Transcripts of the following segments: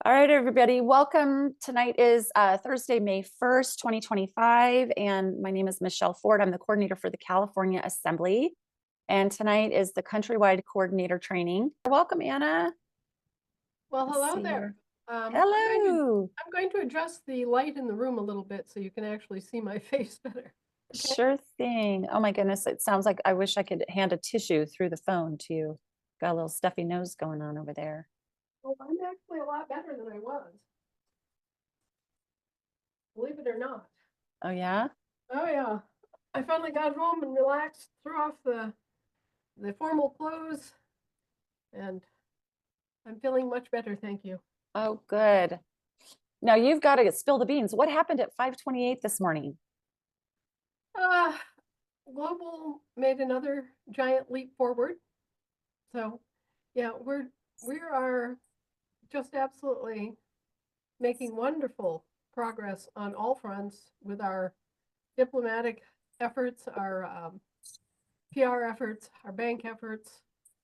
All right, everybody, welcome. Tonight is Thursday, May 1st, 2025, and my name is Michelle Ford. I'm the coordinator for the California Assembly, and tonight is the Countrywide Coordinator Training. Welcome, Anna. Well, Let's hello see there. here. I'm Hello. going to adjust the light in the room a little bit so you can actually see my face better. Okay. Sure thing. Oh my goodness, it sounds like I wish I could hand a tissue through the phone to you. Got a little stuffy nose going on over there. Well, I'm actually a lot better than I was, believe it or not. Oh yeah? Oh yeah. I finally got home and relaxed, threw off the formal clothes, and I'm feeling much better, thank you. Oh, good. Now you've got to spill the beans. What happened at 5:28 this morning? Uh, Global made another giant leap forward. So yeah, we are just absolutely making wonderful progress on all fronts with our diplomatic efforts, our PR efforts, our bank efforts.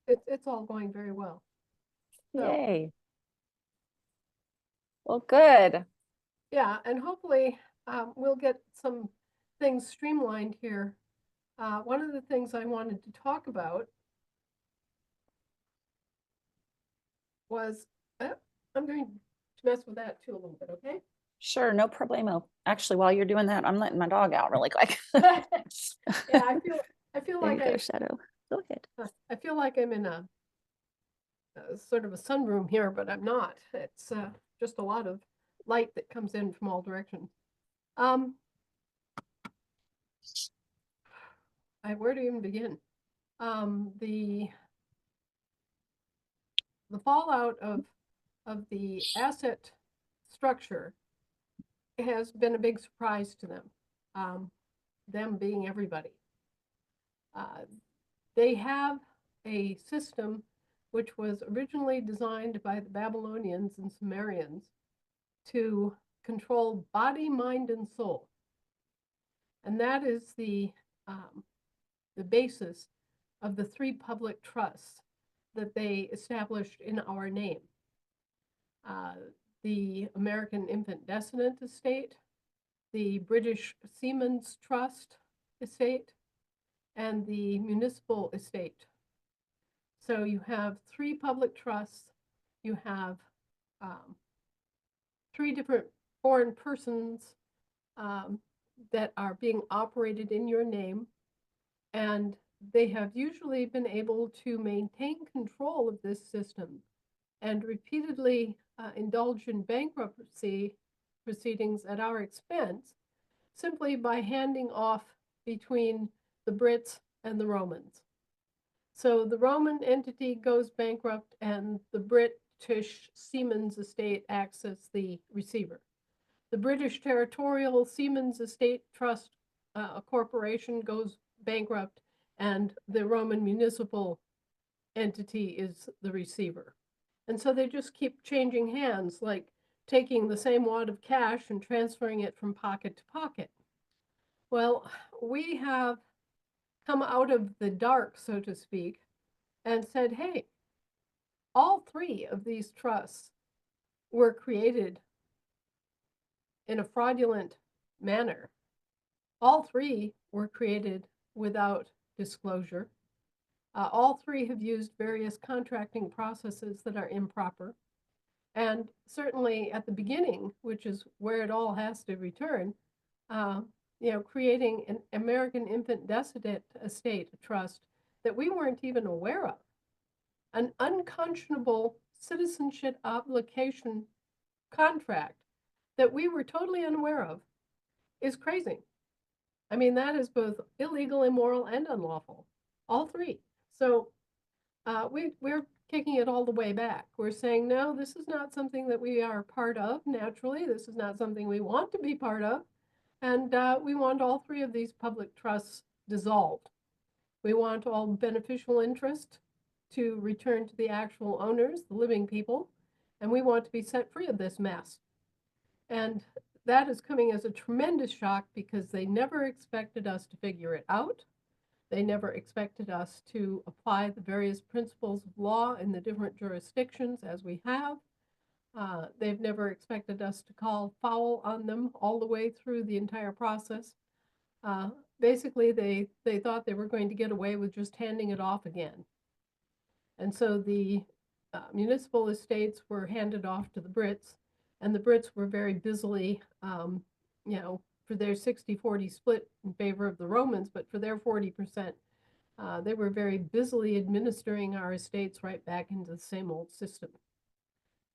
It's all going very well. So, Yay. Well, good. yeah, and hopefully we'll get some things streamlined here. One of the things I wanted to talk about was, I'm going to mess with that too a little bit, okay? Sure, no problemo. Actually, while you're doing that, I'm letting my dog out really quick. Yeah, I feel There like you go, Shadow. Go ahead. I feel like I'm in a sort of a sunroom here, but I'm not. It's just a lot of light that comes in from all directions. Um, where to even begin? The fallout of the asset structure has been a big surprise to them. Them being everybody. Uh, they have a system which was originally designed by the Babylonians and Sumerians to control body, mind, and soul. And that is the basis of the three public trusts that they established in our name. Uh, the American Infant Descendant Estate, the British Seamen's Trust Estate, and the Municipal Estate. So you have three public trusts, you have three different foreign persons um, that are being operated in your name, and they have usually been able to maintain control of this system and repeatedly indulge in bankruptcy proceedings at our expense simply by handing off between the Brits and the Romans. So the Roman entity goes bankrupt and the British Seamen's Estate acts as the receiver. The British Territorial Seamen's Estate Trust Corporation goes bankrupt and the Roman municipal entity is the receiver. And so they just keep changing hands, like taking the same wad of cash and transferring it from pocket to pocket. Well, we have come out of the dark, so to speak, and said, hey, all three of these trusts were created in a fraudulent manner. All three were created without disclosure. All three have used various contracting processes that are improper. And certainly at the beginning, which is where it all has to return, creating an American Infant Descendant Estate Trust that we weren't even aware of, an unconscionable citizenship obligation contract that we were totally unaware of, is crazy. I mean, that is both illegal, immoral, and unlawful, all three. So we're kicking it all the way back. We're saying, no, this is not something that we are part of naturally. This is not something we want to be part of. And we want all three of these public trusts dissolved. We want all beneficial interest to return to the actual owners, the living people, and we want to be set free of this mess. And that is coming as a tremendous shock because they never expected us to figure it out. They never expected us to apply the various principles of law in the different jurisdictions as we have. They've never expected us to call foul on them all the way through the entire process. Basically, they thought they were going to get away with just handing it off again. And so the municipal estates were handed off to the Brits, and the Brits were very busily, for their 60-40 split in favor of the Romans, but for their 40%, they were very busily administering our estates right back into the same old system.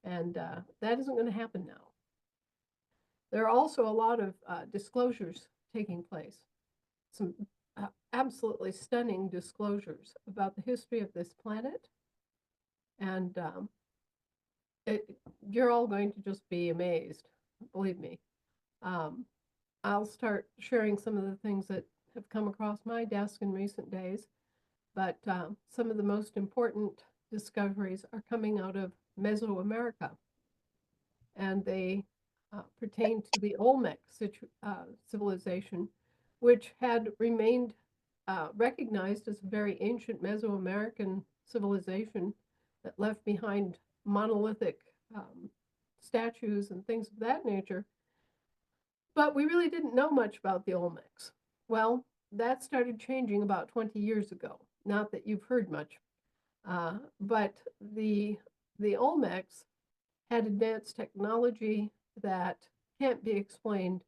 And that isn't going to happen now. There are also a lot of disclosures taking place, some absolutely stunning disclosures about the history of this planet. And you're all going to just be amazed, believe me. I'll start sharing some of the things that have come across my desk in recent days, but some of the most important discoveries are coming out of Mesoamerica, and they pertain to the Olmec civilization, which had remained recognized as a very ancient Mesoamerican civilization that left behind monolithic statues and things of that nature. But we really didn't know much about the Olmecs. Well, that started changing about 20 years ago. Not that you've heard much, but the Olmecs had advanced technology that can't be explained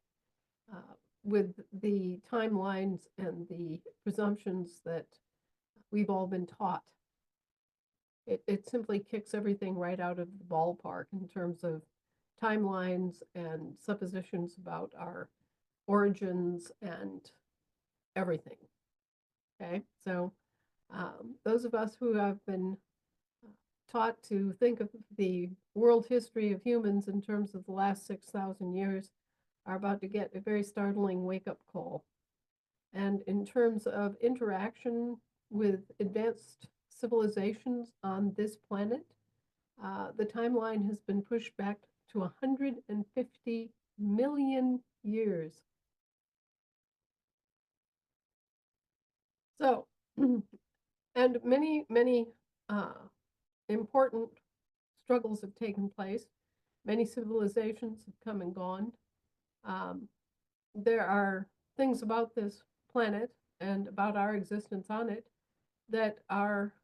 with the timelines and the presumptions that we've all been taught. It simply kicks everything right out of the ballpark in terms of timelines and suppositions about our origins and everything. Okay, so those of us who have been taught to think of the world history of humans in terms of the last 6,000 years are about to get a very startling wake-up call. And in terms of interaction with advanced civilizations on this planet, the timeline has been pushed back to 150 million years. So, and many, many important struggles have taken place. Many civilizations have come and gone. There are things about this planet and about our existence on it that are,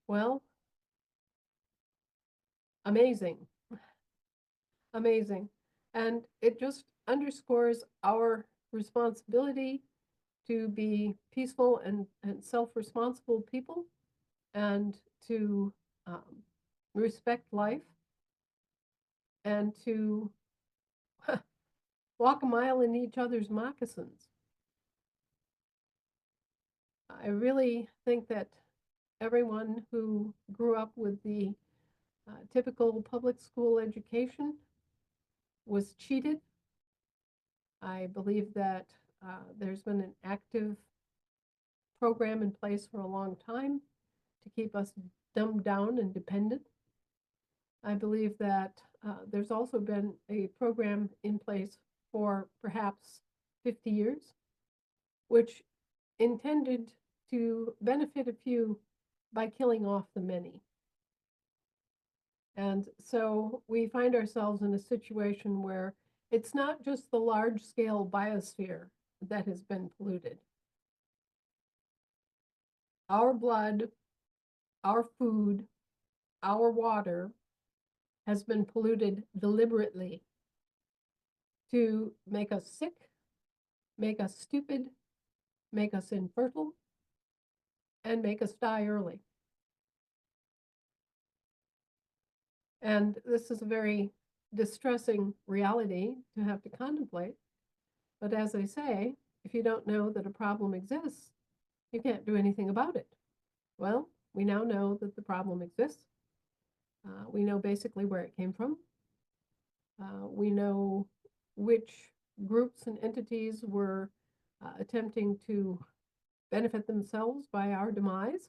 well, amazing. Amazing. And it just underscores our responsibility to be peaceful and self-responsible people, and to respect life, and to walk a mile in each other's moccasins. I really think that everyone who grew up with the typical public school education was cheated. I believe that there's been an active program in place for a long time to keep us dumbed down and dependent. I believe that there's also been a program in place for perhaps 50 years, which intended to benefit a few by killing off the many. And so we find ourselves in a situation where it's not just the large-scale biosphere that has been polluted. Our blood, our food, our water has been polluted deliberately to make us sick, make us stupid, make us infertile, and make us die early. And this is a very distressing reality to have to contemplate. But as I say, if you don't know that a problem exists, you can't do anything about it. Well, we now know that the problem exists. We know basically where it came from. We know which groups and entities were attempting to benefit themselves by our demise.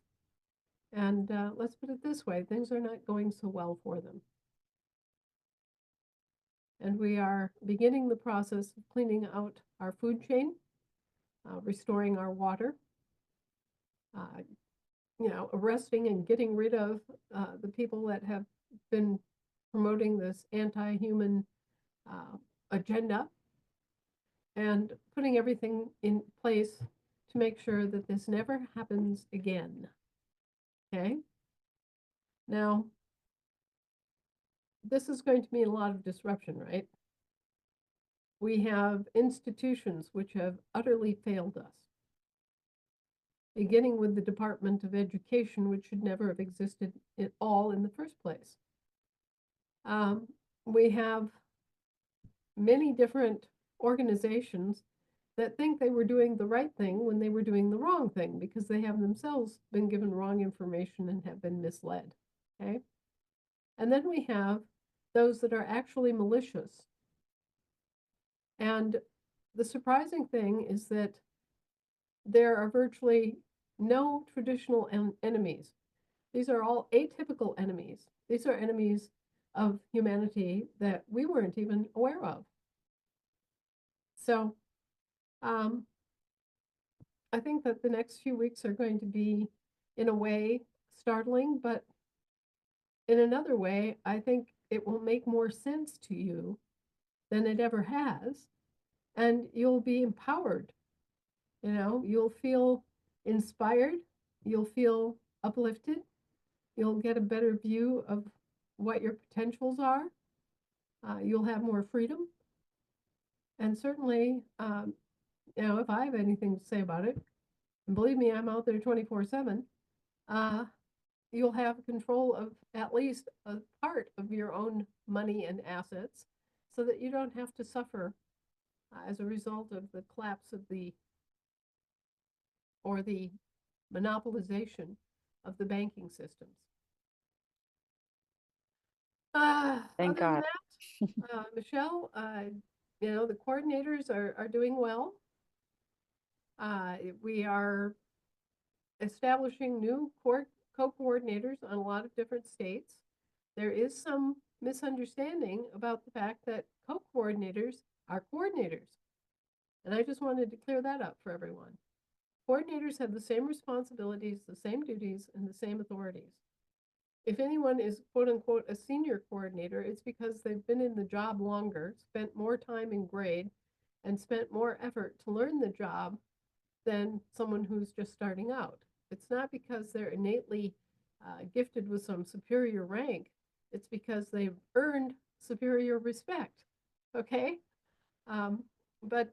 And let's put it this way, things are not going so well for them. And we are beginning the process of cleaning out our food chain, restoring our water, arresting and getting rid of the people that have been promoting this anti-human agenda and putting everything in place to make sure that this never happens again. Okay? Now, this is going to mean a lot of disruption, right? We have institutions which have utterly failed us, beginning with the Department of Education, which should never have existed at all in the first place. We have many different organizations that think they were doing the right thing when they were doing the wrong thing because they have themselves been given wrong information and have been misled. Okay? And then we have those that are actually malicious. And the surprising thing is that there are virtually no traditional enemies. These are all atypical enemies. These are enemies of humanity that we weren't even aware of. So I think that the next few weeks are going to be, in a way, startling, but in another way, I think it will make more sense to you than it ever has, and you'll be empowered. You know, you'll feel inspired, you'll feel uplifted, you'll get a better view of what your potentials are, you'll have more freedom, and certainly, you know, if I have anything to say about it, and believe me, I'm out there 24/7, you'll have control of at least a part of your own money and assets so that you don't have to suffer as a result of the collapse of the or the monopolization of the banking systems. Thank Other than God. that, Michelle, you know, the coordinators are doing well. We are establishing new co-coordinators on a lot of different states. There is some misunderstanding about the fact that co-coordinators are coordinators. And I just wanted to clear that up for everyone. Coordinators have the same responsibilities, the same duties, and the same authorities. If anyone is quote unquote a senior coordinator, it's because they've been in the job longer, spent more time in grade, and spent more effort to learn the job than someone who's just starting out. It's not because they're innately gifted with some superior rank. It's because they've earned superior respect. Okay? But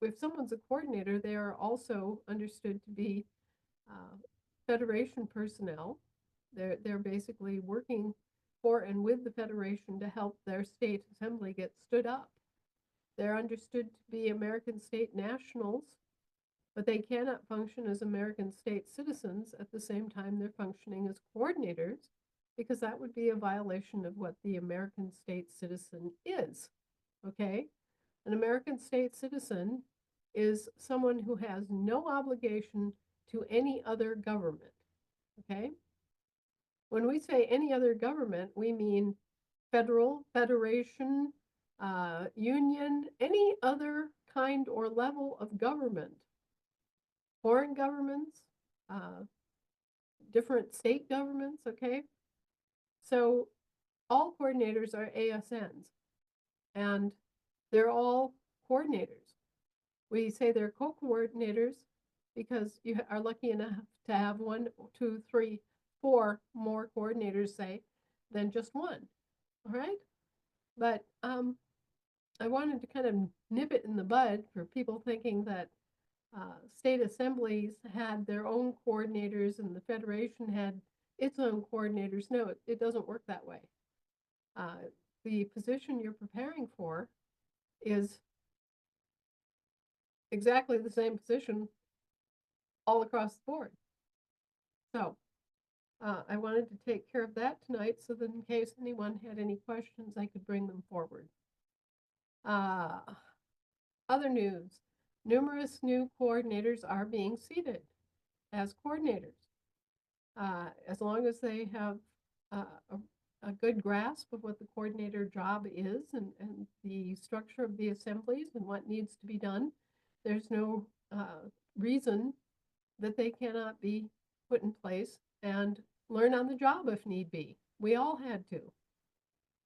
if someone's a coordinator, they are also understood to be Federation personnel. They're basically working for and with the Federation to help their state assembly get stood up. They're understood to be American state nationals, but they cannot function as American state citizens at the same time they're functioning as coordinators, because that would be a violation of what the American state citizen is. Okay? An American state citizen is someone who has no obligation to any other government. Okay? When we say any other government, we mean federal, federation, union, any other kind or level of government. Foreign governments, different state governments, okay? So all coordinators are ASNs, and they're all coordinators. We say they're co-coordinators because you are lucky enough to have 1, 2, 3, 4 more coordinators, say, than just one, all right? But I wanted to kind of nip it in the bud for people thinking that state assemblies had their own coordinators and the Federation had its own coordinators. No, it doesn't work that way. The position you're preparing for is exactly the same position all across the board. So I wanted to take care of that tonight so that in case anyone had any questions, I could bring them forward. Other news, numerous new coordinators are being seated as coordinators. As long as they have a good grasp of what the coordinator job is and the structure of the assemblies and what needs to be done, there's no reason that they cannot be put in place and learn on the job if need be. We all had to.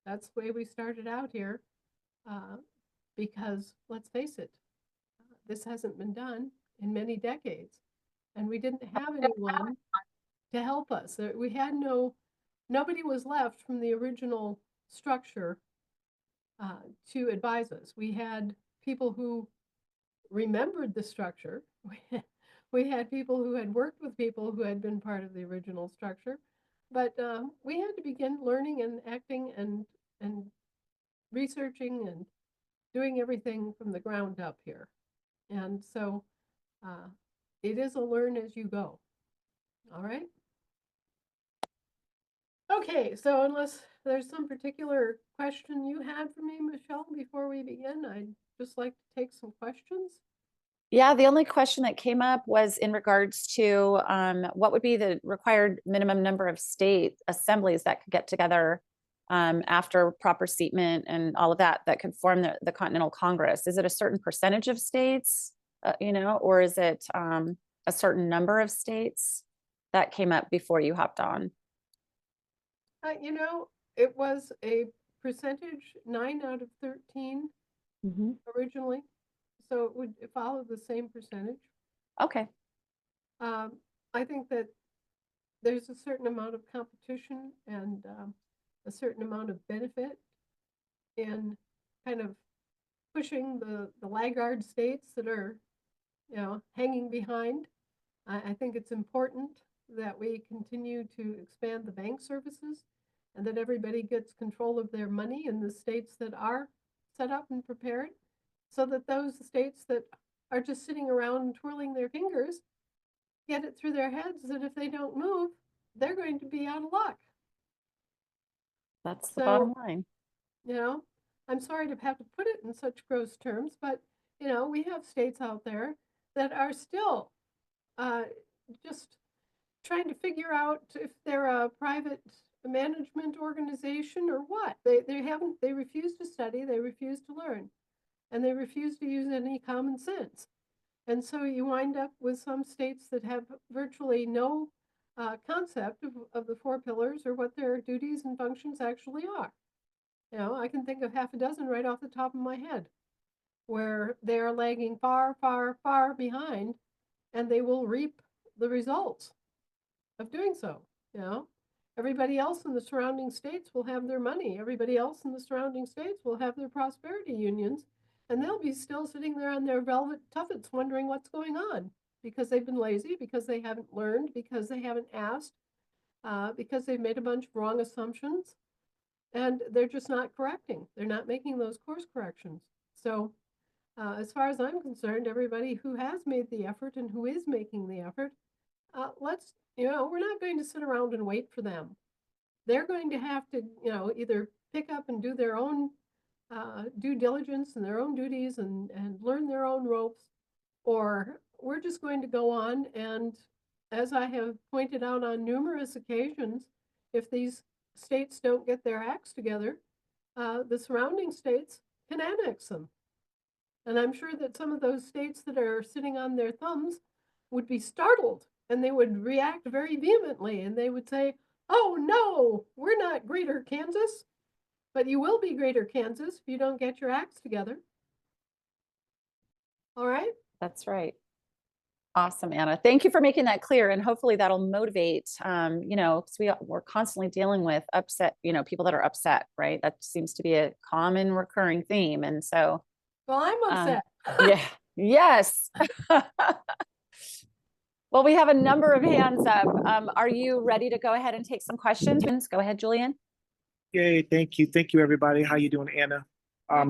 That's the way we started out here. Uh, because let's face it, this hasn't been done in many decades. And we didn't have anyone to help us. We had nobody was left from the original structure to advise us. We had people who remembered the structure. We had people who had worked with people who had been part of the original structure, but we had to begin learning and acting and researching and doing everything from the ground up here. And so uh, it is a learn as you go. All right. Okay, so unless there's some particular question you had for me, Michelle, before we begin, I'd just like to take some questions. Yeah, the only question that came up was in regards to what would be the required minimum number of state assemblies that could get together after proper seatment and all of that that could form the Continental Congress. Is it a certain percentage of states, or is it a certain number of states? That came up before you hopped on. You know, it was a percentage, 9 out of 13 Mhm. originally, so it would follow the same percentage. Okay. Um, I think that there's a certain amount of competition and a certain amount of benefit in kind of pushing the laggard states that are, hanging behind. I think it's important that we continue to expand the bank services and that everybody gets control of their money in the states that are set up and prepared, so that those states that are just sitting around twirling their fingers get it through their heads that if they don't move, they're going to be out of luck. That's the So, bottom line. you know, I'm sorry to have to put it in such gross terms, but, we have states out there that are still uh, just trying to figure out if they're a private management organization or what. They refuse to study, they refuse to learn, and they refuse to use any common sense. And so you wind up with some states that have virtually no concept of the four pillars or what their duties and functions actually are. I can think of half a dozen right off the top of my head where they're lagging far, far, far behind, and they will reap the results of doing so. You know, everybody else in the surrounding states will have their money. Everybody else in the surrounding states will have their prosperity unions, and they'll be still sitting there on their velvet tuffets wondering what's going on because they've been lazy, because they haven't learned, because they haven't asked, because they've made a bunch of wrong assumptions, and they're just not correcting. They're not making those course corrections. So, as far as I'm concerned, everybody who has made the effort and who is making the effort, we're not going to sit around and wait for them. They're going to have to, either pick up and do their own due diligence and their own duties and learn their own ropes, or we're just going to go on. And as I have pointed out on numerous occasions, if these states don't get their acts together, the surrounding states can annex them. And I'm sure that some of those states that are sitting on their thumbs would be startled and they would react very vehemently and they would say, oh no, we're not Greater Kansas, but you will be Greater Kansas if you don't get your acts together. All right? That's right. Awesome, Anna. Thank you for making that clear. And hopefully that'll motivate, because we're constantly dealing with upset, people that are upset, right? That seems to be a common recurring theme. And so, Well, I'm upset. yeah, yes. Well, we have a number of hands up. Are you ready to go ahead and take some questions? Go ahead, Julian. Yay, thank you. Thank you, everybody. How you doing, Anna?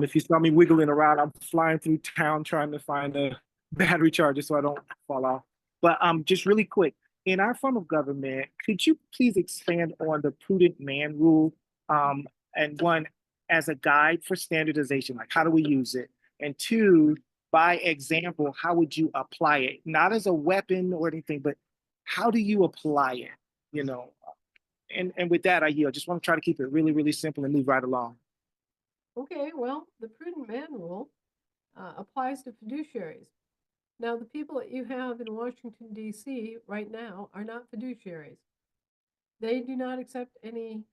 If you saw me wiggling around, I'm flying through town trying to find a battery charger so I don't fall off. But just really quick, in our form of government, could you please expand on the prudent man rule? And one, as a guide for standardization, like how do we use it? And two, by example, how would you apply it? Not as a weapon or anything, but how do you apply it? You know, and with that, I yield. Just want to try to keep it really, really simple and move right along. Okay, well, the prudent man rule applies to fiduciaries. Now, the people that you have in Washington, D.C. right now are not fiduciaries. They do not accept any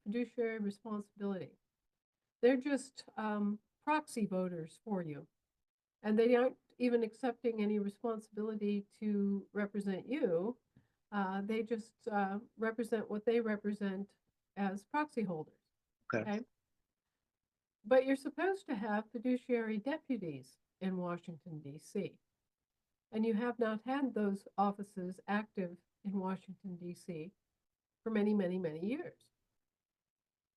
fiduciary responsibility. They're just proxy voters for you. And they aren't even accepting any responsibility to represent you. They just represent what they represent as proxy holders. Okay. But you're supposed to have fiduciary deputies in Washington, D.C. And you have not had those offices active in Washington, D.C. for many, many, many years.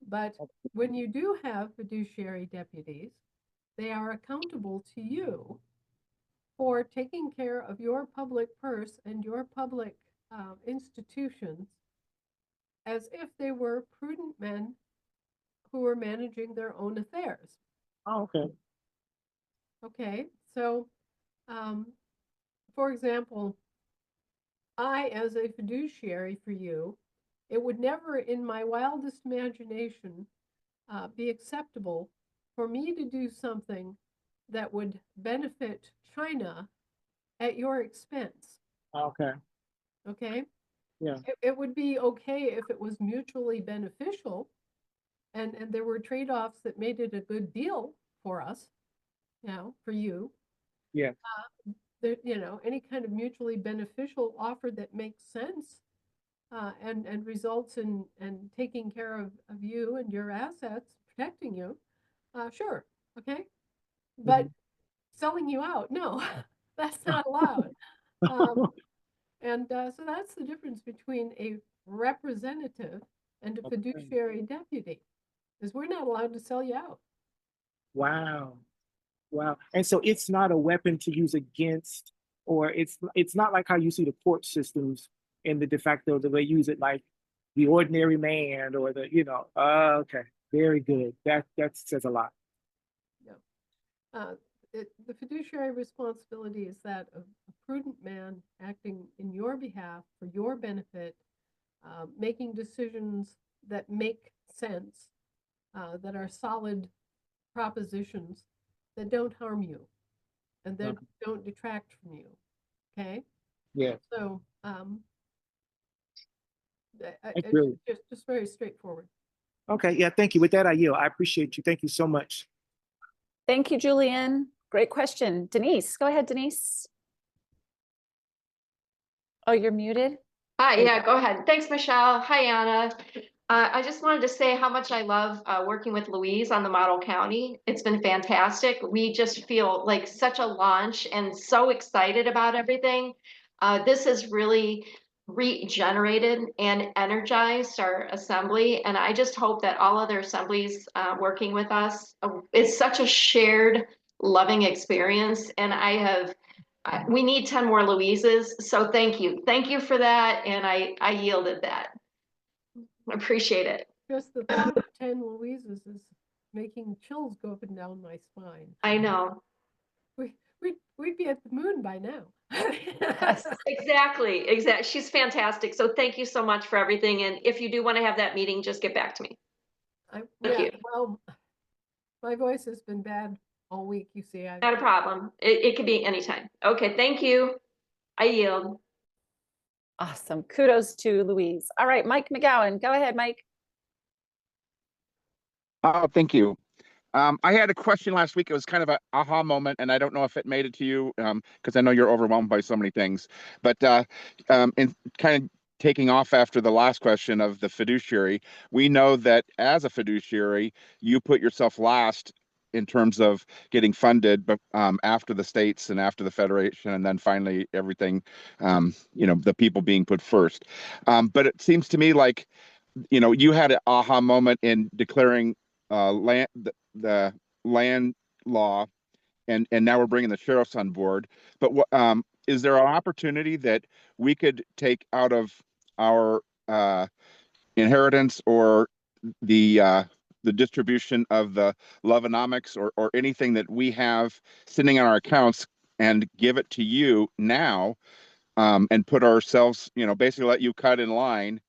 But when you do have fiduciary deputies, they are accountable to you for taking care of your public purse and your public institutions as if they were prudent men who were managing their own affairs. Oh, okay. Okay, so for example, I, as a fiduciary for you, it would never in my wildest imagination be acceptable for me to do something that would benefit China at your expense. Okay. Okay? Yeah. It would be okay if it was mutually beneficial and there were trade-offs that made it a good deal for us, for you. Yeah. Any kind of mutually beneficial offer that makes sense and results in taking care of you and your assets, protecting you, sure, okay? But selling you out, no, that's not allowed. So that's the difference between a representative and a fiduciary deputy, is we're not allowed to sell you out. Wow. Wow. And so it's not a weapon to use against, or it's not like how you see the court systems in the de facto, the way you use it like the ordinary man or okay. Very good. That says a lot. Yeah. The fiduciary responsibility is that of a prudent man acting in your behalf for your benefit, making decisions that make sense, that are solid propositions that don't harm you and that don't detract from you. Okay? Yeah. So Really. it's just very straightforward. Okay. Yeah. Thank you. With that, I yield. I appreciate you. Thank you so much. Thank you, Julian. Great question. Denise, go ahead, Denise. Oh, you're muted? Hi, yeah, go ahead. Thanks, Michelle. Hi, Anna. I just wanted to say how much I love working with Louise on the model county. It's been fantastic. We just feel like such a launch and so excited about everything. This has really regenerated and energized our assembly. And I just hope that all other assemblies working with us, it's such a shared, loving experience. And we need 10 more Louises. So thank you. Thank you for that. And I yielded that. I appreciate it. Just the thought of 10 Louises is making chills go up and down my spine. I know. We'd be at the moon by now. Yes. Exactly. She's fantastic. So thank you so much for everything. And if you do want to have that meeting, just get back to me. Thank you. Well, my voice has been bad all week, you see. Not a problem. It could be anytime. Okay, thank you. I yield. Awesome. Kudos to Louise. All right, Mike McGowan. Go ahead, Mike. Oh, thank you. I had a question last week. It was kind of an aha moment, and I don't know if it made it to you because I know you're overwhelmed by so many things. But in kind of taking off after the last question of the fiduciary, we know that as a fiduciary, you put yourself last in terms of getting funded, but after the states and after the federation, and then finally everything, the people being put first. But it seems to me like, you had an aha moment in declaring the land law, and now we're bringing the sheriffs on board. But is there an opportunity that we could take out of our inheritance or the distribution of the Lovenomics or anything that we have sitting on our accounts and give it to you now, and put ourselves, basically let you cut in line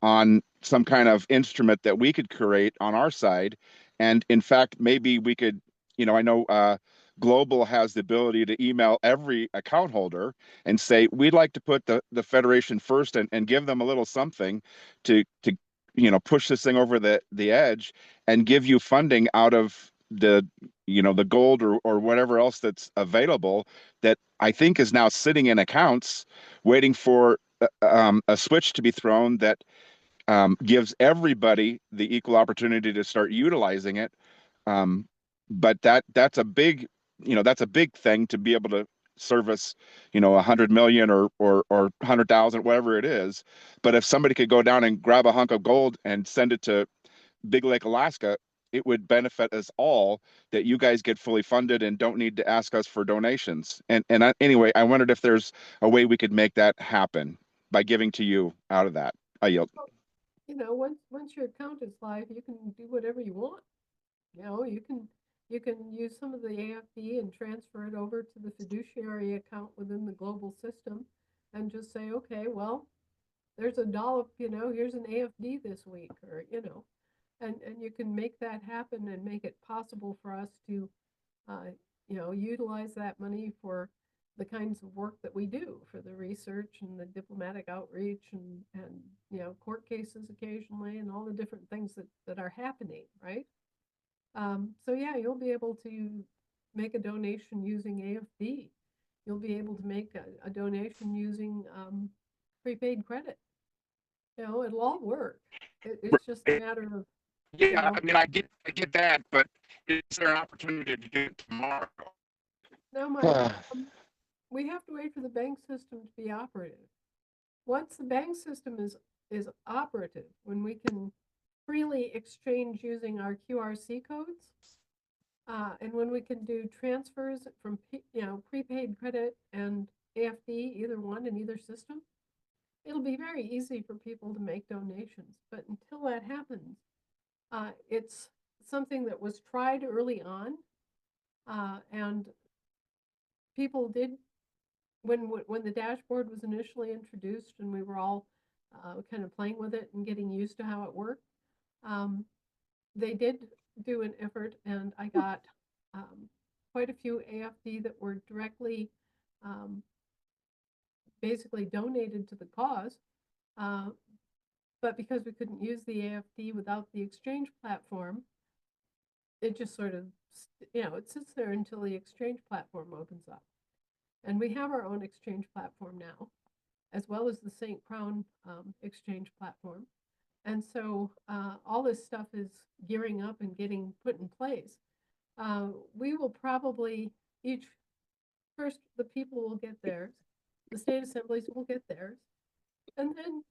on some kind of instrument that we could create on our side? And in fact, maybe we could, I know Global has the ability to email every account holder and say, we'd like to put the Federation first and give them a little something to push this thing over the edge and give you funding out of the gold or whatever else that's available that I think is now sitting in accounts waiting for a switch to be thrown that gives everybody the equal opportunity to start utilizing it. But that's a big, that's a big thing to be able to service, 100 million or 100,000, whatever it is. But if somebody could go down and grab a hunk of gold and send it to Big Lake, Alaska, it would benefit us all that you guys get fully funded and don't need to ask us for donations. Anyway, I wondered if there's a way we could make that happen by giving to you out of that. I yield. Once your account is live, you can do whatever you want. You can use some of the AFD and transfer it over to the fiduciary account within the global system and just say, okay, well, there's $1, here's an AFD this week, or, and you can make that happen and make it possible for us to, utilize that money for the kinds of work that we do, for the research and the diplomatic outreach and court cases occasionally and all the different things that are happening, right? So yeah, you'll be able to make a donation using AFD. You'll be able to make a donation using prepaid credit. It'll all work. It's just a matter of Yeah, I mean, I get that, but is there an opportunity to do it tomorrow? No, Mike. We have to wait for the bank system to be operative. Once the bank system is operative, when we can freely exchange using our QRC codes, and when we can do transfers from prepaid credit and AFD, either one in either system, it'll be very easy for people to make donations. But until that happens, it's something that was tried early on, and people did. When the dashboard was initially introduced and we were all kind of playing with it and getting used to how it worked, they did do an effort, and I got quite a few AFD that were directly basically donated to the cause. But because we couldn't use the AFD without the exchange platform, it just sort of, it sits there until the exchange platform opens up. And we have our own exchange platform now, as well as the St. Crown exchange platform. And so all this stuff is gearing up and getting put in place. We will probably first the people will get theirs, the state assemblies will get theirs, and then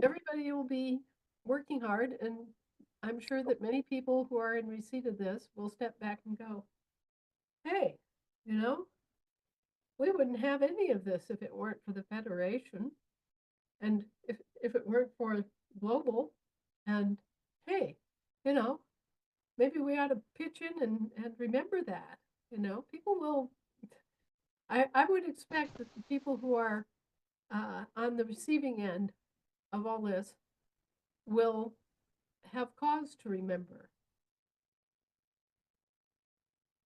everybody will be working hard. And I'm sure that many people who are in receipt of this will step back and go, hey, we wouldn't have any of this if it weren't for the Federation, and if it weren't for global. And hey, maybe we ought to pitch in and remember that. People will. I would expect that the people who are on the receiving end of all this will have cause to remember.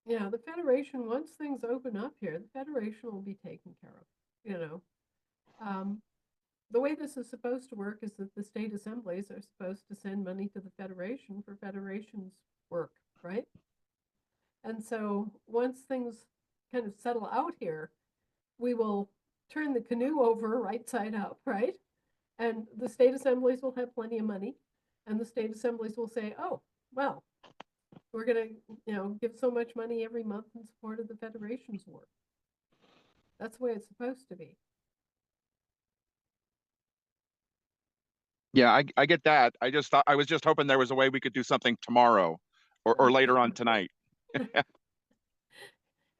The Federation, once things open up here, the Federation will be taken care of. The way this is supposed to work is that the state assemblies are supposed to send money to the Federation for Federation's work, right? And so once things kind of settle out here, we will turn the canoe over right side up, right? And the state assemblies will have plenty of money, and the state assemblies will say, oh, well, we're going to, give so much money every month in support of the Federation's work. That's the way it's supposed to be. Yeah, I get that. I was just hoping there was a way we could do something tomorrow or later on tonight.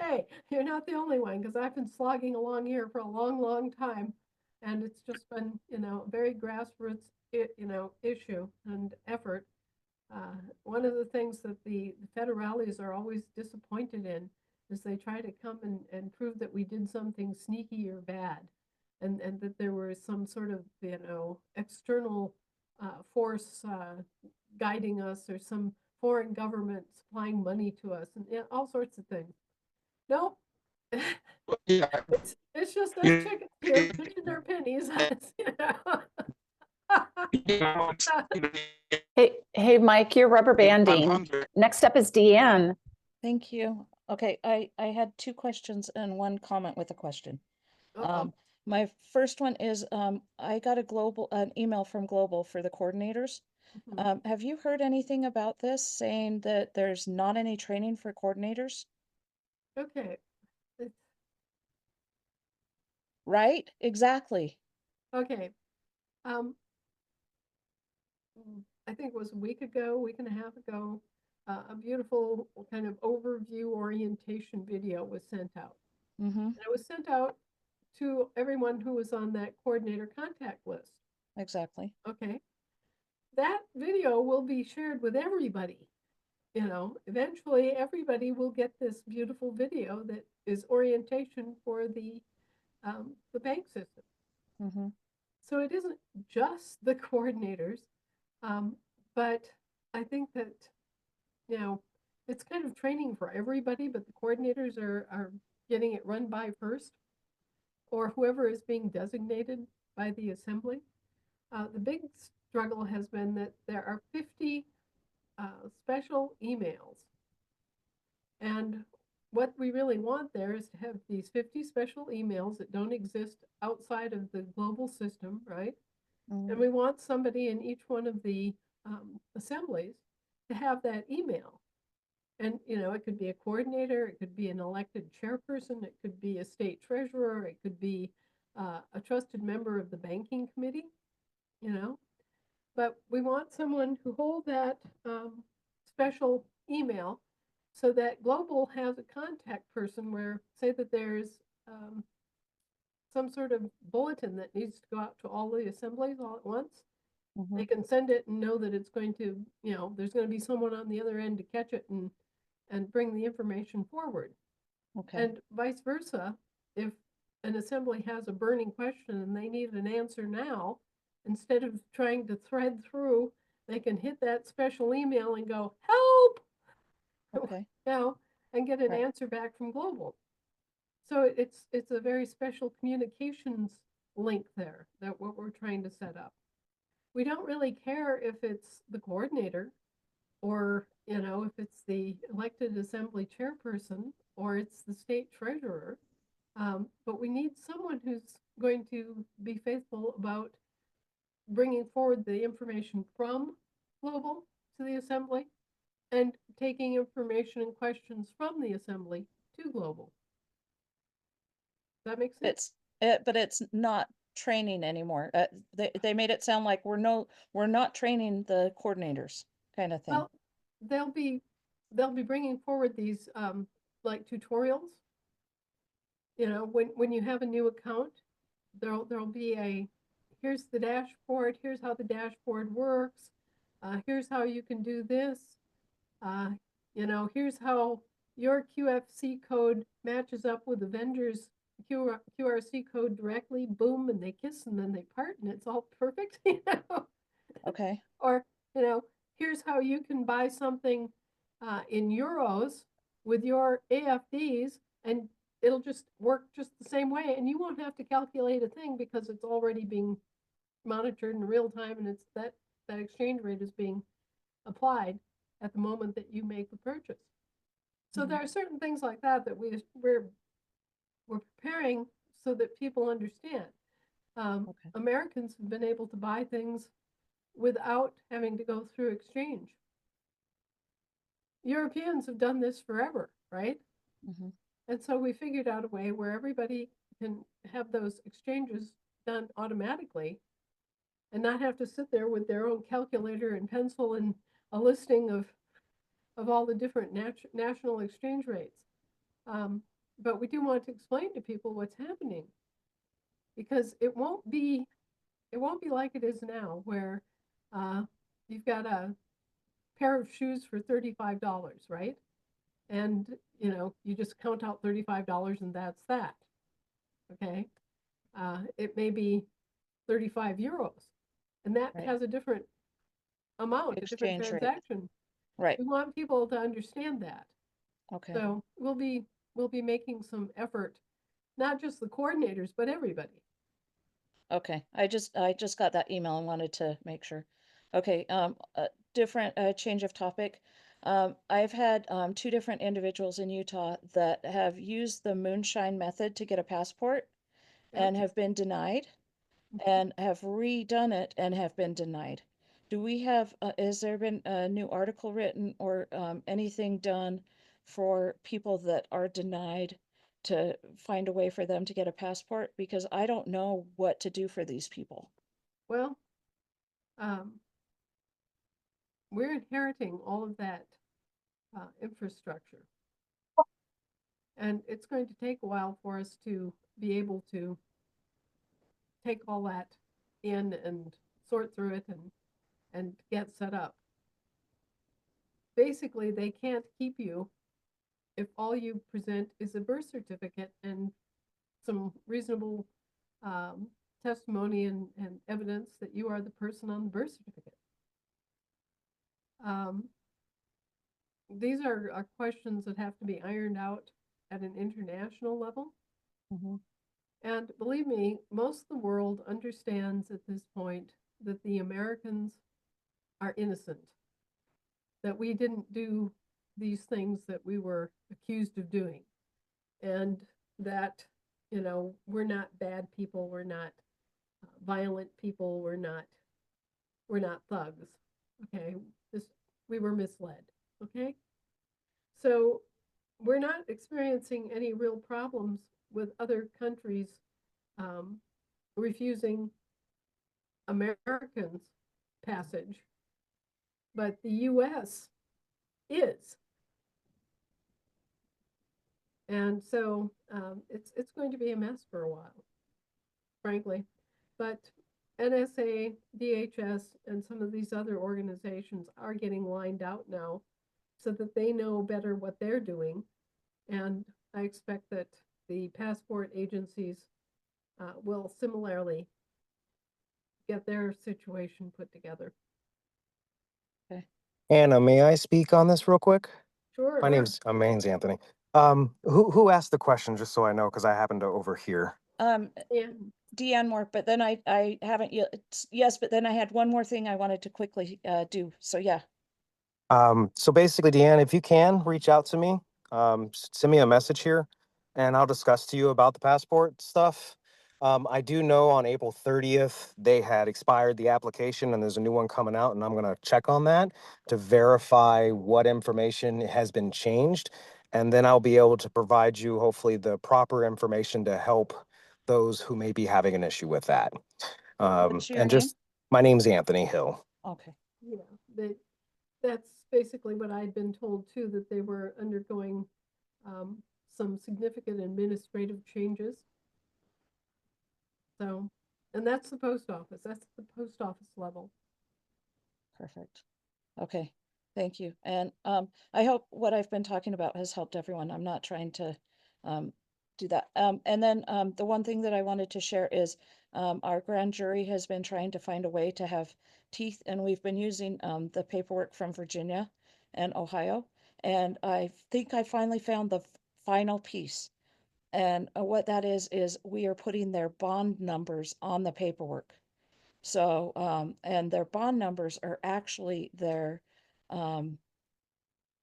Hey, you're not the only one, because I've been slogging along here for a long, long time, and it's just been, a very grassroots, issue and effort. One of the things that the federales are always disappointed in is they try to come and prove that we did something sneaky or bad, and that there was some sort of, external force guiding us, or some foreign government supplying money to us, and all sorts of things. Nope. Yeah. It's just us chickens here pinching our pennies. Hey, Mike, you're rubber I'm banding. hungry. Next up is Deanne. Thank you. Okay, I had two questions and one comment with a question. Uh-oh. My first one is, I got an email from Global for the coordinators. Mhm. Have you heard anything about this, saying that there's not any training for coordinators? Okay. It's- Right? Exactly. Okay. Um, I think it was a week ago, week and a half ago, a beautiful kind of overview orientation video was sent out. Mm-hmm, And it was sent out to everyone who was on that coordinator contact list. exactly. Okay. That video will be shared with everybody. You know, eventually everybody will get this beautiful video that is orientation for the bank system. Mm-hmm, So it isn't just the coordinators, but I think that, you know, it's kind of training for everybody, but the coordinators are getting it run by first, or whoever is being designated by the assembly. The big struggle has been that there are 50 special emails. And what we really want there is to have these 50 special emails that don't exist outside of the global system, right? mm-hmm. And we want somebody in each one of the assemblies to have that email. And, you know, it could be a coordinator, it could be an elected chairperson, it could be a state treasurer, it could be a trusted member of the banking committee, you know. But we want someone who hold that special email so that Global has a contact person where, say that there's some sort of bulletin that needs to go out to all the assemblies all at once. Mm-hmm. They can send it and know that it's going to, you know, there's going to be someone on the other end to catch it and bring the information forward. Okay, And vice versa, if an assembly has a burning question and they need an answer now, instead of trying to thread through, they can hit that special email and go, help, okay, you know, and get an right. answer back from Global. So it's a very special communications link there that what we're trying to set up. We don't really care if it's the coordinator or, you know, if it's the elected assembly chairperson or it's the state treasurer. But we need someone who's going to be faithful about bringing forward the information from Global to the assembly and taking information and questions from the assembly to Global. Does that make sense? But it's not training anymore. They made it sound like we're not training the coordinators, kind of thing. Well, they'll be bringing forward these like tutorials. You know, when you have a new account, there'll be a, here's the dashboard, here's how the dashboard works, here's how you can do this, you know, here's how your QFC code matches up with the vendor's QRC code directly, boom, and they kiss and then they part and it's all perfect, you know. Okay, Or, you know, here's how you can buy something in euros with your AFDs and it'll just work just the same way. And you won't have to calculate a thing because it's already being monitored in real time and it's that exchange rate is being applied at the moment that you make the purchase. So there are certain things like that that we're preparing so that people understand. okay, Americans have been able to buy things without having to go through exchange. Europeans have done this forever, right? mm-hmm. And so we figured out a way where everybody can have those exchanges done automatically and not have to sit there with their own calculator and pencil and a listing of all the different national exchange rates. But we do want to explain to people what's happening because it won't be like it is now where you've got a pair of shoes for $35, right? And you know, you just count out $35 and that's that. Okay. It may be 35 euros and that Right. has a different amount, a different Exchange rate. transaction. Right, We want people to understand that. okay, So we'll be making some effort, not just the coordinators, but everybody. Okay, I just got that email and wanted to make sure. Okay, different change of topic. I've had two different individuals in Utah that have used the moonshine method to get a passport and Yep. have been denied, Mhm. and have redone it and have been denied. Do we have, has there been a new article written or anything done for people that are denied to find a way for them to get a passport? Because I don't know what to do for these people. Well, we're inheriting all of that infrastructure. And it's going to take a while for us to be able to take all that in and sort through it and get set up. Basically, they can't keep you if all you present is a birth certificate and some reasonable um, testimony and evidence that you are the person on the birth certificate. Um, these are questions that have to be ironed out at an international level. Mhm. And believe me, most of the world understands at this point that the Americans are innocent, that we didn't do these things that we were accused of doing, and that, you know, we're not bad people, we're not violent people, we're not thugs. Okay, this we were misled. Okay, so we're not experiencing any real problems with other countries um, refusing Americans passage, but the US is. And so it's going to be a mess for a while, frankly. But NSA, DHS, and some of these other organizations are getting lined out now so that they know better what they're doing. And I expect that the passport agencies will similarly get their situation put together. Anna, may I speak on this real quick? Sure. My name's Anthony. Who asked the question, just so I know, because I happen to overhear. Yeah. Deanne Moore, but then I haven't yet. Yes, but then I had one more thing I wanted to quickly do. So yeah. So basically, Deanne, if you can reach out to me, send me a message here, and I'll discuss to you about the passport stuff. I do know on April 30th they had expired the application, and there's a new one coming out, and I'm gonna check on that to verify what information has been changed, and then I'll be able to provide you hopefully the proper information to help those who may be having an issue with that. What's your And name? just my name's Anthony Hill. Okay. Yeah. That's basically what I'd been told too, that they were undergoing some significant administrative changes. So, and that's the post office. That's the post office level. Perfect. Okay, thank you. And I hope what I've been talking about has helped everyone. I'm not trying to um, do that. And then the one thing that I wanted to share is our grand jury has been trying to find a way to have teeth, and we've been using the paperwork from Virginia and Ohio. And I think I finally found the final piece. And what that is we are putting their bond numbers on the paperwork. So, and their bond numbers are actually um,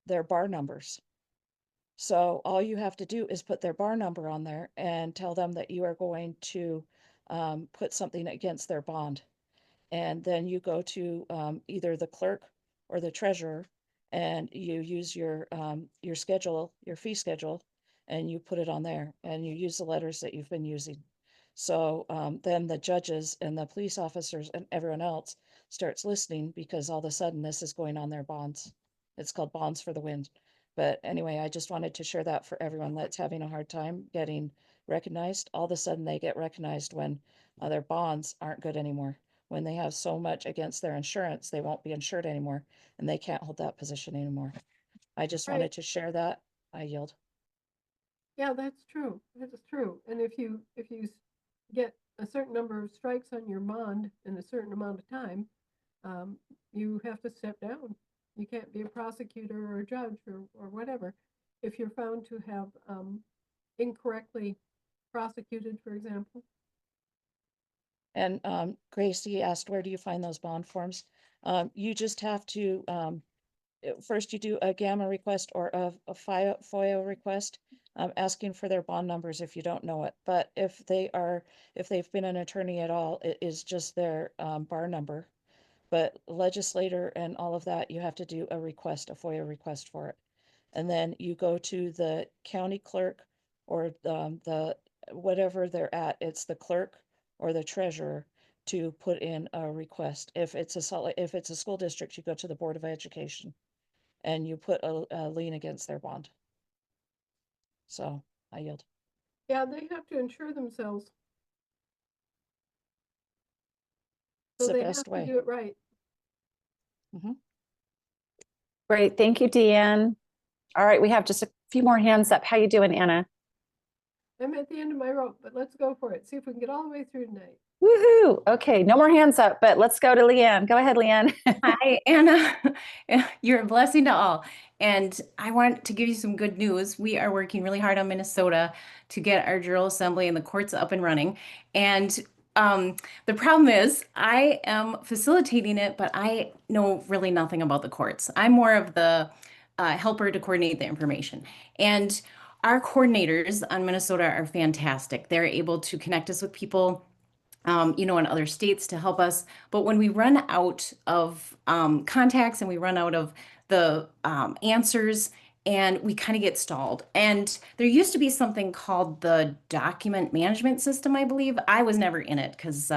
their bar numbers. So all you have to do is put their bar number on there and tell them that you are going to put something against their bond. And then you go to either the clerk or the treasurer and you use your schedule, your fee schedule, and you put it on there and you use the letters that you've been using. So then the judges and the police officers and everyone else starts listening because all of a sudden this is going on their bonds. It's called Bonds for the Wind. But anyway, I just wanted to share that for everyone that's having a hard time getting recognized. All of a sudden they get recognized when their bonds aren't good anymore. When they have so much against their insurance, they won't be insured anymore and they can't hold that position anymore. I just Right. wanted to share that. I yield. Yeah, that's true. That is true. And if you get a certain number of strikes on your bond in a certain amount of time, um, you have to step down. You can't be a prosecutor or a judge or whatever. If you're found to have incorrectly prosecuted, for example, And Gracie asked, where do you find those bond forms? You just have to, first you do a gamma request or a FOIA request, asking for their bond numbers if you don't know it. But if they've been an attorney at all, it is just their bar number. But legislator and all of that, you have to do a FOIA request for it. And then you go to the county clerk or the whatever they're at, it's the clerk or the treasurer to put in a request. If it's a school district, you go to the Board of Education and you put a lien against their bond. So I yield. Yeah, they have to insure themselves. It's So the they have best to way. do it right. Great. Thank you, Deanne. All right, we have just a few more hands up. How you doing, Anna? I'm at the end of my rope, but let's go for it. See if we can get all the way through tonight. Woohoo. Okay, no more hands up, but let's go to Leanne. Go ahead, Leanne. Hi, Anna. You're a blessing to all. And I want to give you some good news. We are working really hard on Minnesota to get our General Assembly and the courts up and running. And the problem is I am facilitating it, but I know really nothing about the courts. I'm more of the helper to coordinate the information. And our coordinators on Minnesota are fantastic. They're able to connect us with people in other states to help us. But when we run out of contacts and we run out of the answers and we kind of get stalled. And there used to be something called the document management system, I believe. I was never in it because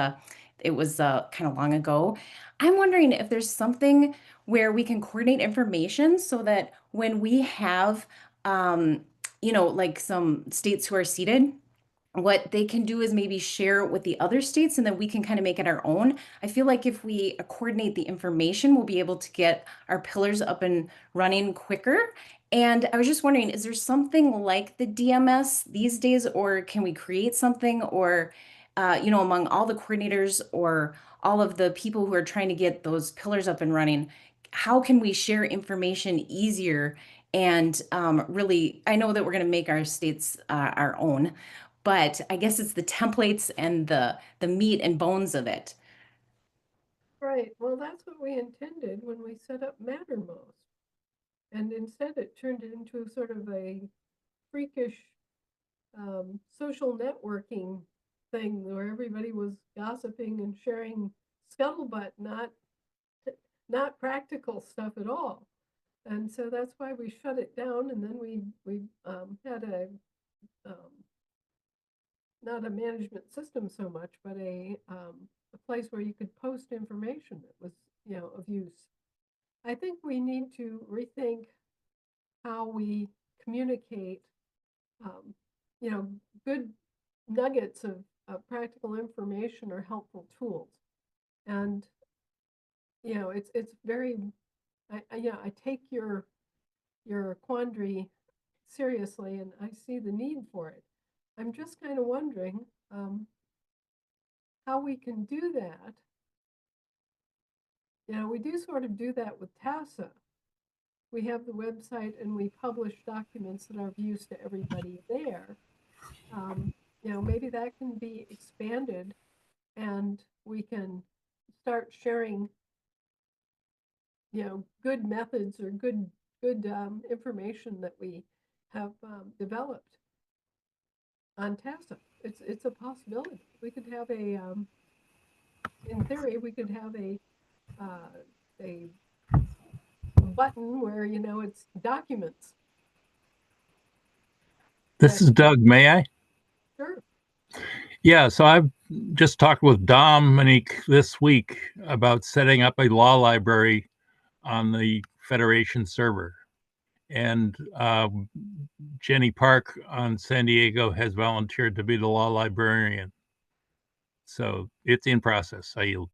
it was kind of long ago. I'm wondering if there's something where we can coordinate information so that when we have, like some states who are seated, what they can do is maybe share it with the other states and then we can kind of make it our own. I feel like if we coordinate the information, we'll be able to get our pillars up and running quicker. And I was just wondering, is there something like the DMS these days, or can we create something, or, among all the coordinators or all of the people who are trying to get those pillars up and running, how can we share information easier? And really, I know that we're going to make our states our own, but I guess it's the templates and the meat and bones of it. Right. Well, that's what we intended when we set up Mattermost. And instead it turned into sort of a freakish social networking thing where everybody was gossiping and sharing scuttlebutt, not practical stuff at all. And so that's why we shut it down. And then we had not a management system so much, but a place where you could post information that was, of use. I think we need to rethink how we communicate, good nuggets of practical information or helpful tools. And, it's very, I take your quandary seriously and I see the need for it. I'm just kind of wondering how we can do that. We do sort of do that with TASA. We have the website and we publish documents that are of use to everybody there. Maybe that can be expanded and we can start sharing, good methods or good information that we have developed on TASA. It's a possibility. We could have in theory, we could have a button where, it's documents. This is Doug. May I? Sure. Yeah, so I've just talked with Dominique this week about setting up a law library on the Federation server. And Jenny Park on San Diego has volunteered to be the law librarian. So it's in process. I yield.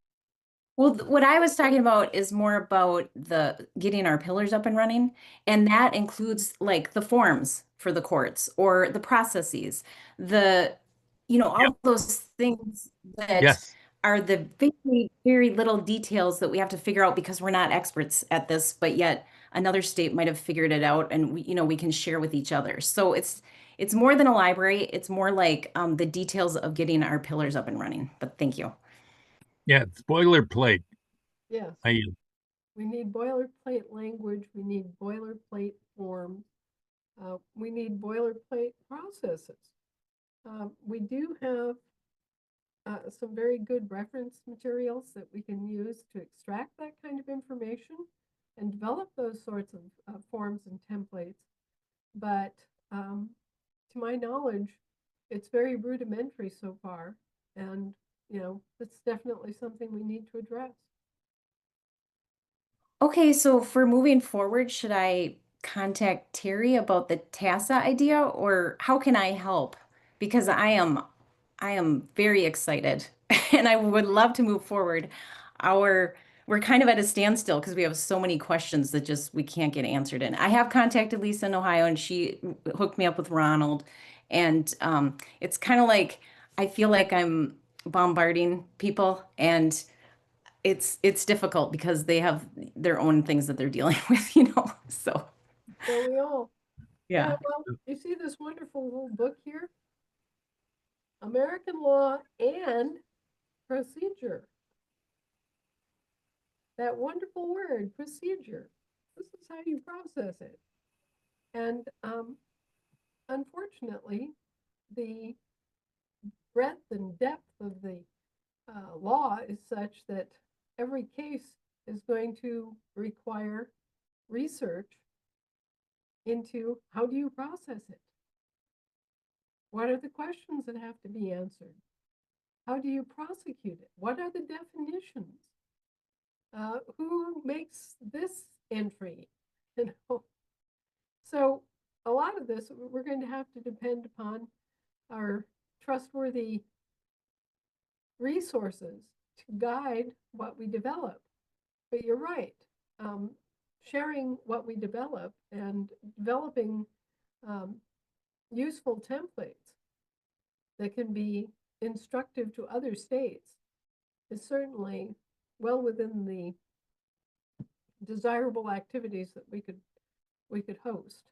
Well, what I was talking about is more about the getting our pillars up and running, and that includes like the forms for the courts or the processes, all those things that Yes. are the very, very little details that we have to figure out because we're not experts at this, but yet another state might have figured it out and we can share with each other. So it's more than a library. It's more like the details of getting our pillars up and running. But thank you. Yeah, it's boilerplate. Yes, I yield. we need boilerplate language, we need boilerplate forms, we need boilerplate processes. We do have some very good reference materials that we can use to extract that kind of information and develop those sorts of forms and templates. But to my knowledge, it's very rudimentary so far. And, it's definitely something we need to address. Okay, so for moving forward, should I contact Terry about the TASA idea, or how can I help? Because I am very excited and I would love to move forward. We're kind of at a standstill because we have so many questions that just we can't get answered. And I have contacted Lisa in Ohio, and she hooked me up with Ronald. And it's kind of like I feel like I'm bombarding people, and it's difficult because they have their own things that they're dealing with. So So we all, yeah, yeah. well, you see this wonderful little book here? American Law and Procedure. That wonderful word, procedure. This is how you process it. And unfortunately, the breadth and depth of the law is such that every case is going to require research into how do you process it? What are the questions that have to be answered? How do you prosecute it? What are the definitions? Who makes this entry? So a lot of this, we're going to have to depend upon our trustworthy resources to guide what we develop. But you're right. Sharing what we develop and developing useful templates that can be instructive to other states is certainly well within the desirable activities that we could host.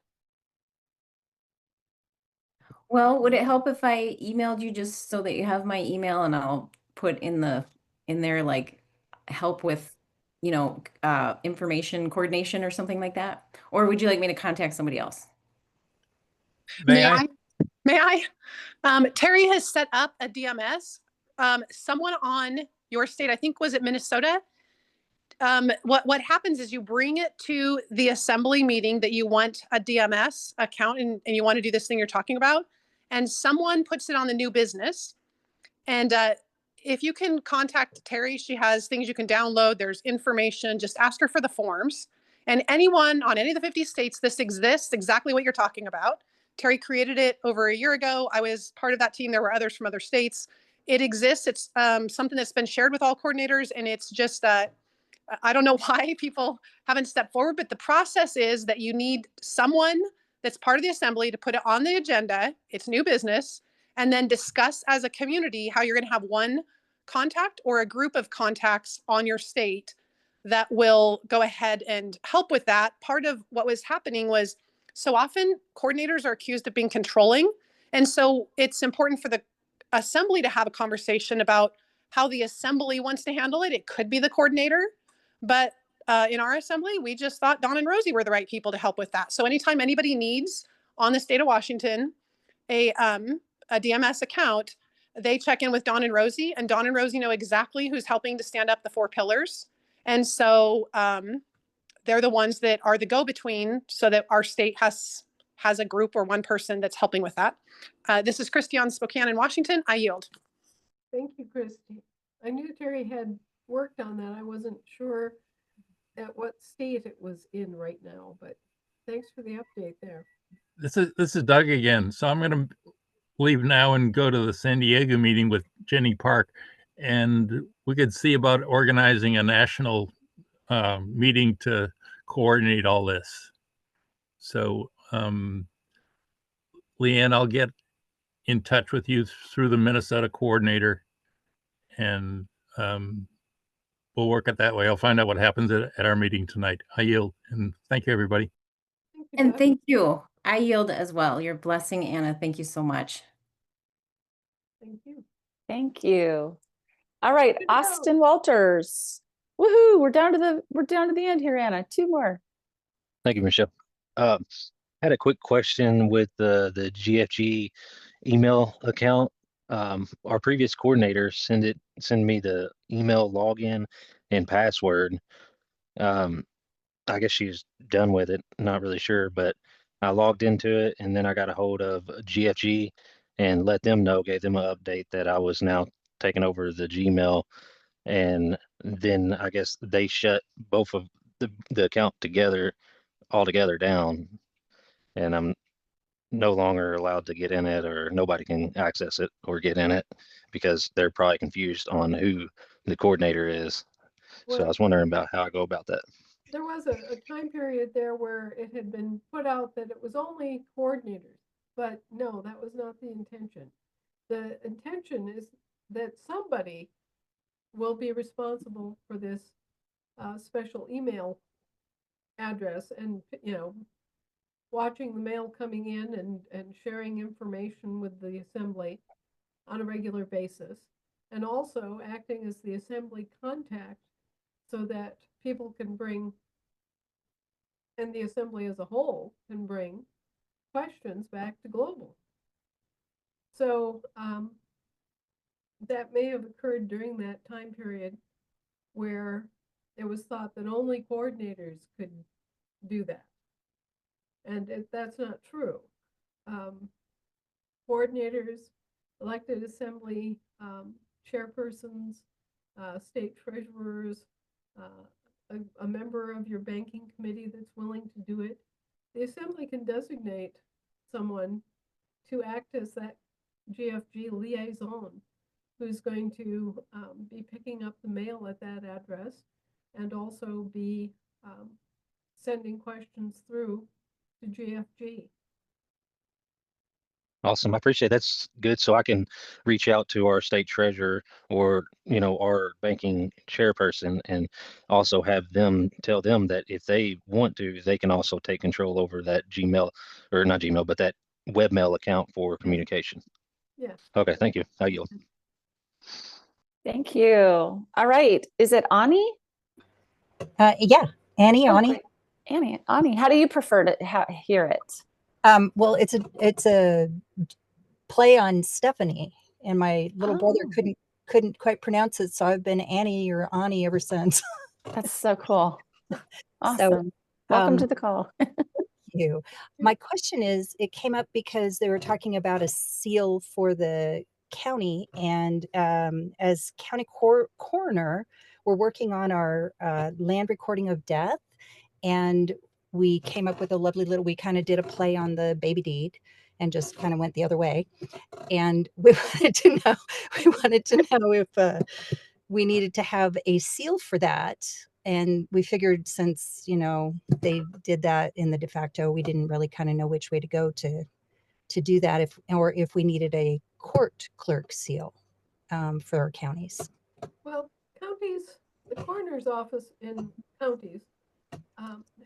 Well, would it help if I emailed you just so that you have my email, and I'll put in there like help with, information coordination or something like that? Or would you like me to contact somebody else? May I? May I? Terry has set up a DMS. Someone on your state, I think, was it Minnesota? What happens is you bring it to the assembly meeting that you want a DMS account and you want to do this thing you're talking about, and someone puts it on the new business. And if you can contact Terry, she has things you can download. There's information. Just ask her for the forms. And anyone on any of the 50 states, this exists, exactly what you're talking about. Terry created it over a year ago. I was part of that team. There were others from other states. It exists. It's something that's been shared with all coordinators. And it's just, I don't know why people haven't stepped forward, but the process is that you need someone that's part of the assembly to put it on the agenda. It's new business. And then discuss as a community how you're going to have one contact or a group of contacts on your state that will go ahead and help with that. Part of what was happening was so often coordinators are accused of being controlling. And so it's important for the assembly to have a conversation about how the assembly wants to handle it. It could be the coordinator, but in our assembly, we just thought Don and Rosie were the right people to help with that. So anytime anybody needs on the state of Washington a DMS account, they check in with Don and Rosie, and Don and Rosie know exactly who's helping to stand up the 4 pillars. And so they're the ones that are the go-between so that our state has a group or one person that's helping with that. This is Christy on Spokane in Washington. I yield. Thank you, Christy. I knew Terry had worked on that. I wasn't sure at what state it was in right now, but thanks for the update there. This is Doug again. So I'm going to leave now and go to the San Diego meeting with Jenny Park, and we could see about organizing a national meeting to coordinate all this. So Leanne, I'll get in touch with you through the Minnesota coordinator, and we'll work it that way. I'll find out what happens at our meeting tonight. I yield, and thank you, everybody. Thank you, And Doug. thank you. I yield as well. Your blessing, Anna. Thank you so much. Thank you. Thank you. All right, Good to go. Austin Walters. Woohoo, we're down to the end here, Anna. Two more. Thank you, Michelle. Had a quick question with the GFG email account. Our previous coordinator send me the email login and password. I guess she's done with it, not really sure, but I logged into it and then I got a hold of GFG and let them know, gave them an update that I was now taking over the Gmail. And then I guess they shut both of the account all together down. And I'm no longer allowed to get in it, or nobody can access it or get in it because they're probably confused on who the coordinator is. So I Well, was wondering about how I go about that. there was a time period there where it had been put out that it was only coordinators, but no, that was not the intention. The intention is that somebody will be responsible for this special email address and, watching the mail coming in and sharing information with the assembly on a regular basis, and also acting as the assembly contact so that people can bring, and the assembly as a whole can bring questions back to global. So that may have occurred during that time period where it was thought that only coordinators could do that. And that's not true. Coordinators, elected assembly chairpersons, state treasurers, a member of your banking committee that's willing to do it. The assembly can designate someone to act as that GFG liaison who's going to be picking up the mail at that address and also be sending questions through to GFG. Awesome. I appreciate it. That's good. So I can reach out to our state treasurer or, our banking chairperson and also have them tell them that if they want to, they can also take control over that Gmail, or not Gmail, but that webmail account for communication. Yeah. Okay. Thank you. I yield. Thank you. All right, is it Ani? Yeah, Annie, Oh, Ani. great. Ani, how do you prefer to hear it? Well, it's a play on Stephanie, and my little brother Oh. couldn't quite pronounce it, so I've been Annie or Ani ever since. That's so cool. So, Awesome. Welcome to the call. you. My question is, it came up because they were talking about a seal for the county, and as county coroner, we're working on our land recording of death, and we came up with a lovely little, we kind of did a play on the baby deed and just kind of went the other way. And we wanted to know if we needed to have a seal for that. And we figured since, they did that in the de facto, we didn't really kind of know which way to go to do that, if we needed a court clerk seal for our counties. Well, counties, the coroner's office in counties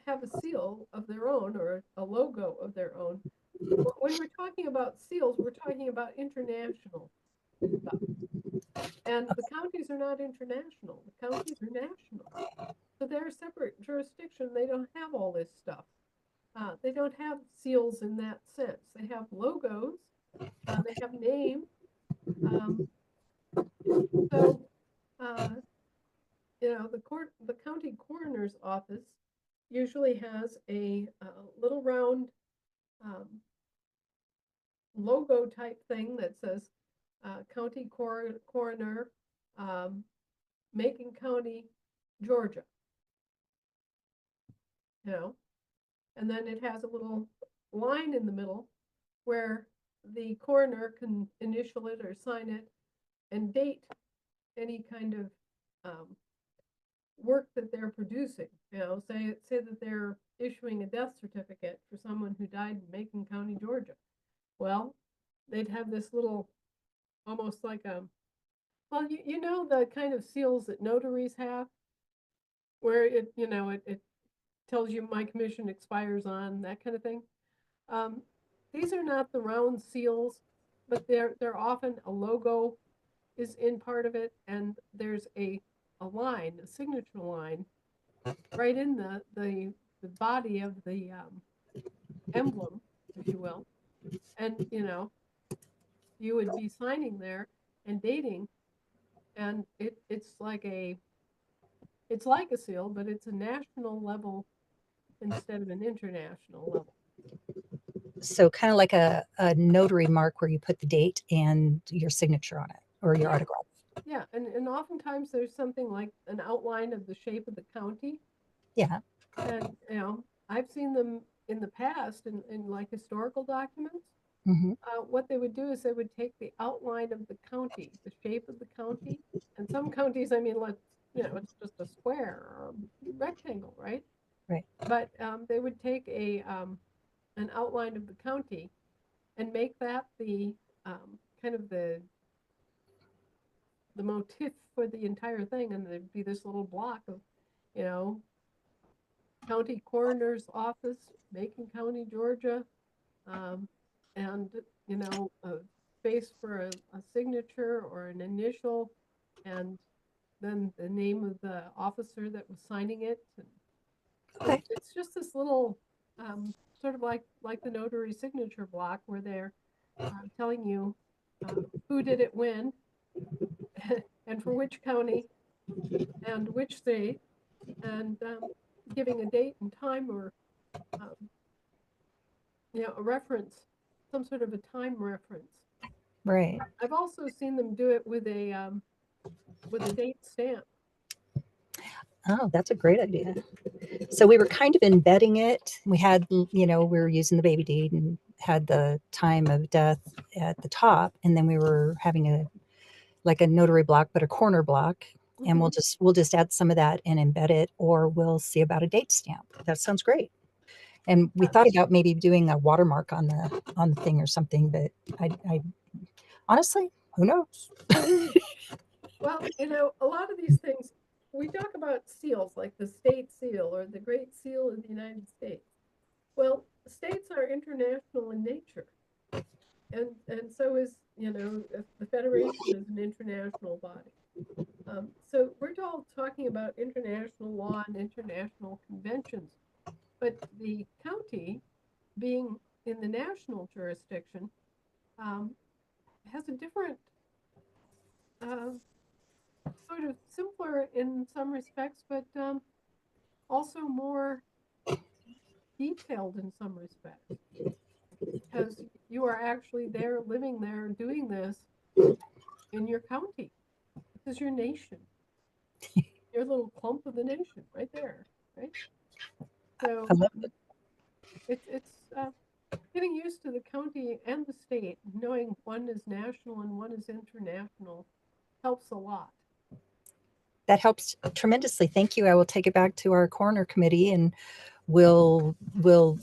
have a seal of their own or a logo of their own. When we're talking about seals, we're talking about international stuff. And the counties are not international. The counties are national. So they're a separate jurisdiction. They don't have all this stuff. They don't have seals in that sense. They have logos. They have names. So, the county coroner's office usually has a little round logo type thing that says County Coroner, Macon County, Georgia. And then it has a little line in the middle where the coroner can initial it or sign it and date any kind of work that they're producing. Say that they're issuing a death certificate for someone who died in Macon County, Georgia. Well, they'd have this little, almost like the kind of seals that notaries have, where it tells you my commission expires on, that kind of thing. These are not the round seals, but they're often a logo is in part of it, and there's a line, a signature line, right in the body of the emblem, if you will. And, you know, you would be signing there and dating, and it's like a seal, but it's a national level instead of an international level. So kind of like a notary mark where you put the date and your signature on it or your autograph. Yeah, and oftentimes there's something like an outline of the shape of the county. Yeah. And, you know, I've seen them in the past in like historical documents. Mm-hmm. What they would do is they would take the outline of the county, the shape of the county. And some counties, I mean, it's just a square or a rectangle, right? Right. But they would take an outline of the county and make that the kind of the motif for the entire thing. And there'd be this little block of, you know, county coroner's office, Macon County, Georgia, and, you know, a space for a signature or an initial, and then the name of the officer that was signing it. And Okay. it's just this little sort of like the notary signature block where they're telling you who did it when and for which county and which state, and giving a date and time, or you know, a reference, some sort of a time reference. Right. I've also seen them do it with a date stamp. Oh, that's a great idea. So we were kind of embedding it. We had, you know, we were using the baby deed and had the time of death at the top, and then we were having a notary block, but a corner block. And we'll just add some of that and embed it, or we'll see about a date stamp. That sounds great. And we thought about maybe doing a watermark on the thing or something, but I honestly, who knows? Well, you know, a lot of these things, we talk about seals like the state seal or the Great Seal of the United States. Well, states are international in nature. And so is, you know, the Federation is an international body. So we're all talking about international law and international conventions, but the county, being in the national jurisdiction, has a different, sort of simpler in some respects, but also more detailed in some respects, because you are actually there, living there, doing this in your county. This is your nation, your little clump of the nation right there, right? So it's getting used to the county and the state, knowing one is national and one is international, helps a lot. That helps tremendously. Thank you. I will take it back to our coroner committee, and we'll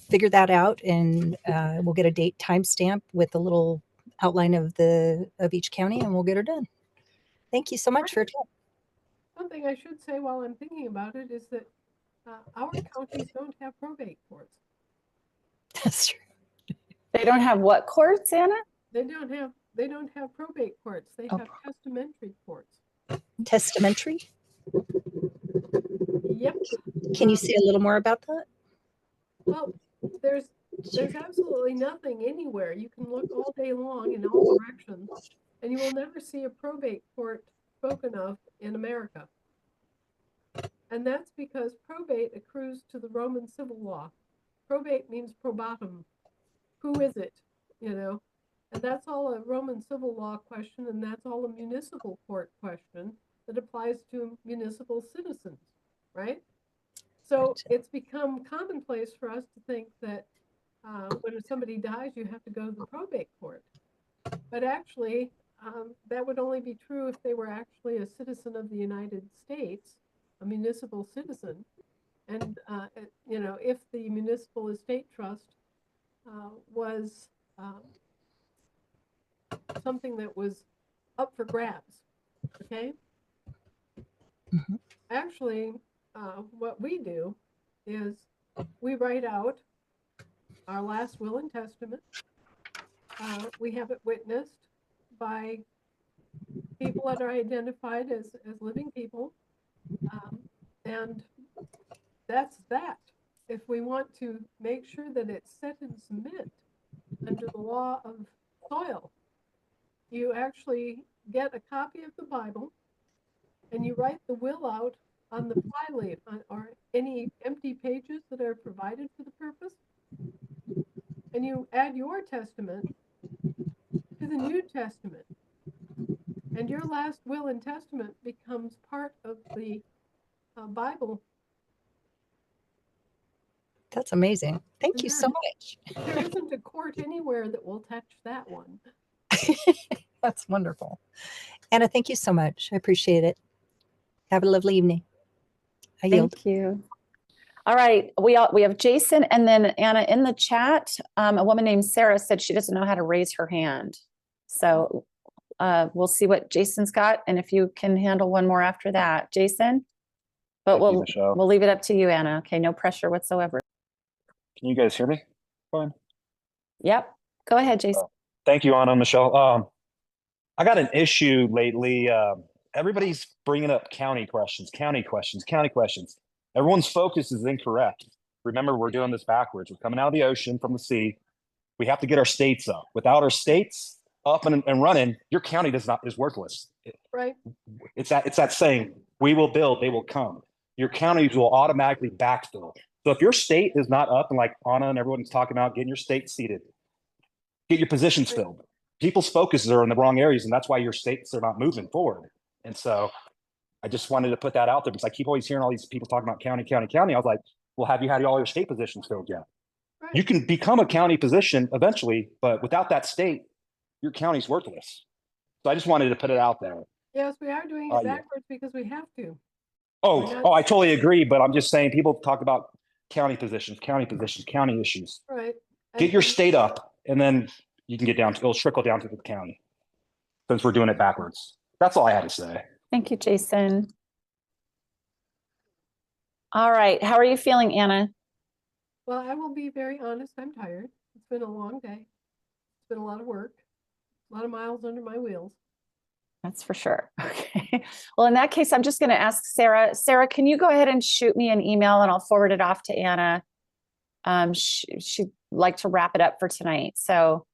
figure that out, and we'll get a date timestamp with a little outline of each county, and we'll get her done. Thank you so much for your time. Something I should say while I'm thinking about it is that our counties don't have probate courts. That's true. They don't have what courts, Anna? They don't have probate courts. They have testamentary courts. Testamentary? Yep. Can you say a little more about that? Well, there's absolutely nothing anywhere. You can look all day long in all directions, and you will never see a probate court spoken of in America. And that's because probate accrues to the Roman civil law. Probate means probatum. Who is it? You know, and that's all a Roman civil law question, and that's all a municipal court question that applies to municipal citizens, right? So it's become commonplace for us to think that when somebody dies, you have to go to the probate court. But actually, that would only be true if they were actually a citizen of the United States, a municipal citizen. And, you know, if the municipal estate trust was something that was up for grabs, okay? Actually, what we do is we write out our last will and testament. We have it witnessed by people that are identified as living people. And that's that. If we want to make sure that it's set and submit under the law of soil, you actually get a copy of the Bible and you write the will out on the flyleaf or any empty pages that are provided for the purpose. And you add your testament to the New Testament. And your last will and testament becomes part of the Bible. That's amazing. Thank And you so there much. isn't a court anywhere that will touch that one. That's wonderful. Anna, thank you so much. I appreciate it. Have a lovely evening. I yield. Thank you. All right, we have Jason and then Anna in the chat. A woman named Sarah said she doesn't know how to raise her hand. So we'll see what Jason's got and if you can handle one more after that, Jason. But Thank you, Michelle. we'll leave it up to you, Anna. Okay, no pressure whatsoever. Can you guys hear me? Fine. Yep, go ahead, Jason. Thank you, Anna, Michelle. I got an issue lately. Everybody's bringing up county questions. Everyone's focus is incorrect. Remember, we're doing this backwards. We're coming out of the ocean from the sea. We have to get our states up. Without our states up and running, your county is worthless. Right. It's that saying, we will build, they will come. Your counties will automatically backfill. So if your state is not up, and like Anna and everyone's talking about getting your state seated, get your positions filled. People's focuses are in the wrong areas, and that's why your states are not moving forward. And so I just wanted to put that out there because I keep always hearing all these people talking about county. I was like, well, have you had all your state positions filled yet? Right. You can become a county position eventually, but without that state, your county's worthless. So I just wanted to put it out there. Yes, we are doing it backwards because we have to. Oh, I totally agree. But I'm just saying people talk about county positions, county issues. Right. Get your state up, and then you can get down to, it'll trickle down to the county since we're doing it backwards. That's all I had to say. Thank you, Jason. All right, how are you feeling, Anna? Well, I will be very honest, I'm tired. It's been a long day. It's been a lot of work, a lot of miles under my wheels. That's for sure. Okay. Well, in that case, I'm just going to ask Sarah. Sarah, can you go ahead and shoot me an email and I'll forward it off to Anna. She'd like to wrap it up for tonight. So,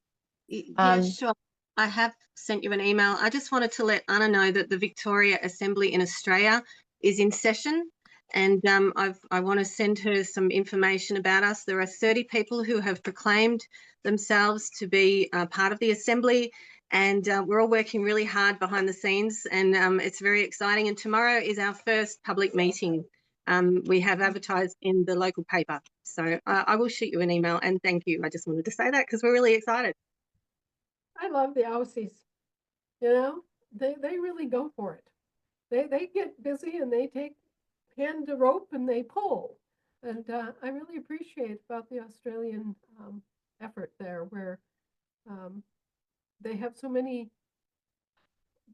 yeah, sure. I have sent you an email. I just wanted to let Anna know that the Victoria Assembly in Australia is in session, and I want to send her some information about us. There are 30 people who have proclaimed themselves to be part of the Assembly, and we're all working really hard behind the scenes, and it's very exciting. And tomorrow is our first public meeting. We have advertised in the local paper. So I will shoot you an email, and thank you. I just wanted to say that because we're really excited. I love the Aussies. You know, they really go for it. They get busy and they hand the rope and they pull. And I really appreciate about the Australian effort there, where they have so many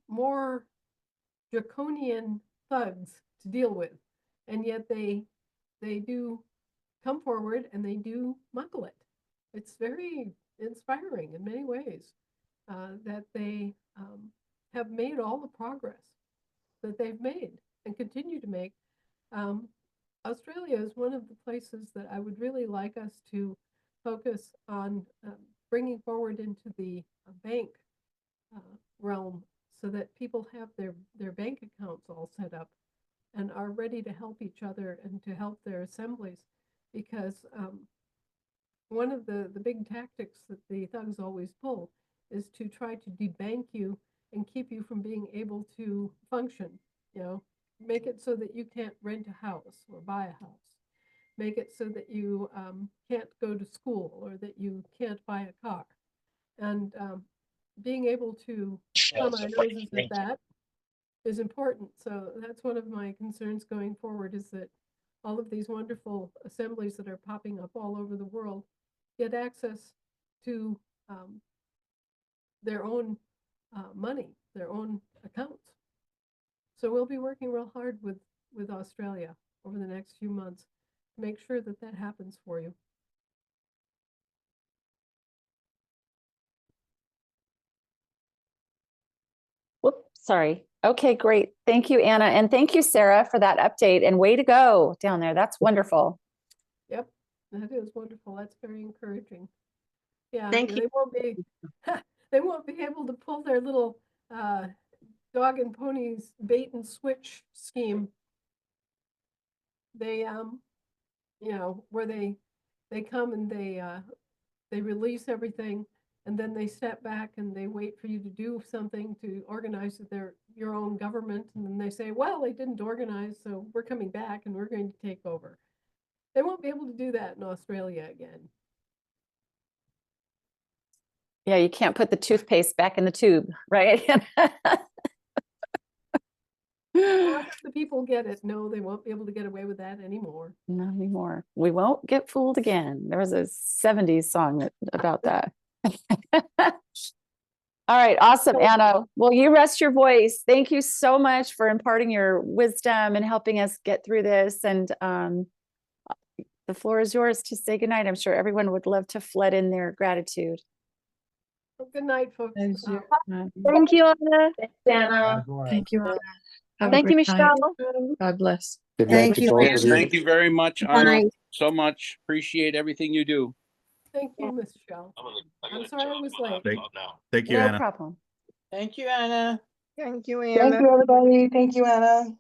more draconian thugs to deal with, and yet they do come forward and they do muckle it. It's very inspiring in many ways that they have made all the progress that they've made and continue to make. Australia is one of the places that I would really like us to focus on bringing forward into the bank realm, so that people have their bank accounts all set up and are ready to help each other and to help their assemblies. Because one of the big tactics that the thugs always pull is to try to debank you and keep you from being able to function. You know, make it so that you can't rent a house or buy a house. Make it so that you can't go to school or that you can't buy a car. And being able to thumb our noses at that is important. So that's one of my concerns going forward, is that all of these wonderful assemblies that are popping up all over the world get access to their own money, their own accounts. So we'll be working real hard with Australia over the next few months to make sure that that happens for you. Whoop. Sorry. Okay, great. Thank you, Anna. And thank you, Sarah, for that update, and way to go down there. That's wonderful. Yep, that is wonderful. That's very encouraging. Yeah, Thank and you. they won't be they won't be able to pull their little dog and ponies bait and switch scheme. They you know, where they come and they release everything, and then they step back and they wait for you to do something to organize your own government, and then they say, well, they didn't organize, so we're coming back and we're going to take over. They won't be able to do that in Australia again. Yeah, you can't put the toothpaste back in the tube, right? Not if the people get it. No, they won't be able to get away with that anymore. Not anymore. We won't get fooled again. There was a 70s song about that. All right, awesome, Anna. Well, you rest your voice. Thank you so much for imparting your wisdom and helping us get through this. And the floor is yours to say goodnight. I'm sure everyone would love to flood in their gratitude. Well, good night, folks. Thank you, Anna. Thanks, Anna. Thank you, Anna. Have a Thank you, great night. Michelle. God bless. Good night Thank to you. both Yes, of you. thank you very much, Good Anna, night. so much. Appreciate everything you do. Thank you, Michelle. I'm sorry I was late. Thank you, No Anna. problem. Thank you, Anna. Thank you, Thank Anna. you, everybody. Thank you, Anna.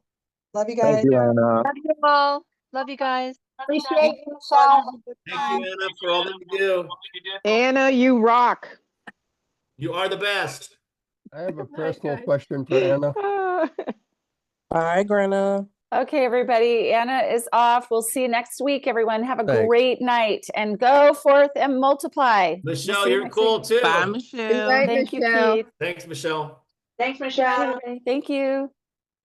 Love you guys. Thank you, Anna. Love you all. Love you guys. Appreciate you, Michelle. Thank you, Anna, for all that you do. Anna, you rock. You are the best. I have a Good night, personal guys. question for Anna. Bye, Granna. Okay, everybody. Anna is off. We'll see you next week, everyone. Have a Thanks. great night and go forth and multiply. We'll Michelle, see you you're next cool week. too. Bye, Michelle. Good night, Thank you, Michelle. Keith. Thanks, Michelle. Thanks, Bye, Michelle. everybody. Thank you.